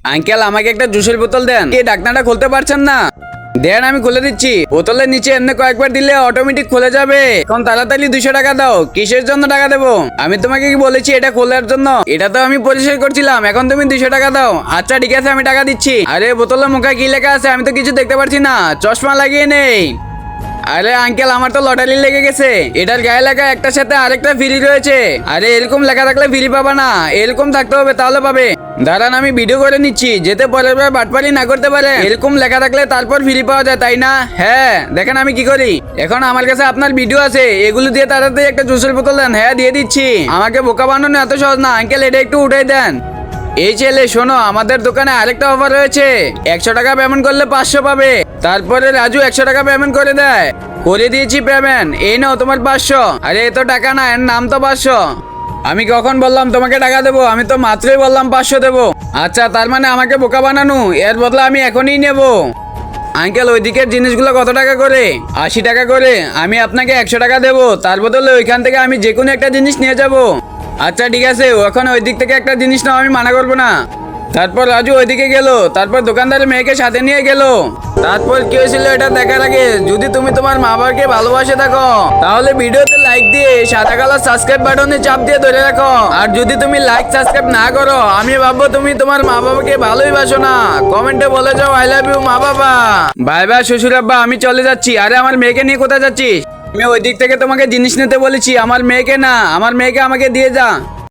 Uncle আমাকে একটা জুসের বোতল দেন। এই ঢাকনাটা খুলতে পারছেন না? দেন আমি খুলে দিচ্ছি। বোতলের নিচে এমনি কয়েকবার দিলে অটোমেটিক খুলে যাবে। এখন তাড়াতাড়ি 200 টাকা দাও। কিসের জন্য টাকা দেবো? আমি তোমাকে কি বলেছি এটা খোলার জন্য? এটা তো আমি পরিষ্কার করছিলাম, এখন তুমি 200 টাকা দাও। আচ্ছা ঠিক আছে, আমি টাকা দিচ্ছি। আরে বোতলের মুখে কি লেখা আছে? আমি তো কিছু দেখতে পারছি না, চশমা লাগিয়ে নেই। আরে আঙ্কেল আমার তো লটারি লেগে গেছে। এটার গায়ে লেখা একটার সাথে আরেকটা ফ্রি রয়েছে। আরে এরকম লেখা থাকলে ফ্রি পাবা না, এরকম থাকতে হবে তাহলে পাবে। দাঁড়ান আমি ভিডিও করে নিচ্ছি, যেতে পরের বার বাটপারি না করতে পারে। এরকম লেখা থাকলে তারপর ফ্রি পাওয়া যায়, তাই না? হ্যাঁ দেখেন আমি কি করি। এখন আমার কাছে আপনার ভিডিও আছে, এগুলো দিয়ে তাড়াতাড়ি একটা জুসের বোতল দেন। হ্যাঁ দিয়ে দিচ্ছি। আমাকে বোকা বানানো এত সহজ না আঙ্কেল, এটা একটু উঠাই দেন। এই ছেলে শোনো, আমাদের দোকানে আরেকটা অফার রয়েছে। 100 টাকা পেমেন্ট করলে 500 পাবে। তারপরে রাজু 100 টাকা পেমেন্ট করে দেয়। করে দিয়েছি পেমেন্ট, এই নাও তোমার 500। আরে এ তো টাকা না, এর নাম তো 500। আমি কখন বললাম তোমাকে টাকা দেবো? আমি তো মাত্রই বললাম 500 দেবো। আচ্ছা তার মানে আমাকে বোকা বানানো, এর বদলে আমি এখনই নেব। আঙ্কেল ওই দিকের জিনিসগুলো কত টাকা করে? 80 টাকা করে। আমি আপনাকে 100 টাকা দেবো, তার বদলে ওইখান থেকে আমি যে কোনো একটা জিনিস নিয়ে যাব। আচ্ছা ঠিক আছে, এখন ওই দিক থেকে একটা জিনিস নাও, আমি মানা করবো না। তারপর রাজু ওইদিকে গেল, তারপর দোকানদারের মেয়েকে সাথে নিয়ে গেল। তারপর কি হয়েছিল এটা দেখার আগে যদি তুমি তোমার মা বাবাকে ভালোবাসে থাকো তাহলে ভিডিওতে লাইক দিয়ে সাদা কালার সাবস্ক্রাইব বাটনে চাপ দিয়ে ধরে রাখো। আর যদি তুমি লাইক সাবস্ক্রাইব না করো আমি ভাববো তুমি তোমার মা বাবাকে ভালোই বাসো না। কমেন্টে বলে যাও আই লাভ ইউ মা বাবা। বাই বাই শ্বশুর আব্বা, আমি চলে যাচ্ছি। আরে আমার মেয়েকে নিয়ে কোথায় যাচ্ছিস? আমি ওই দিক থেকে তোমাকে জিনিস নিতে বলেছি, আমার মেয়েকে না। আমার মেয়েকে আমাকে দিয়ে যা।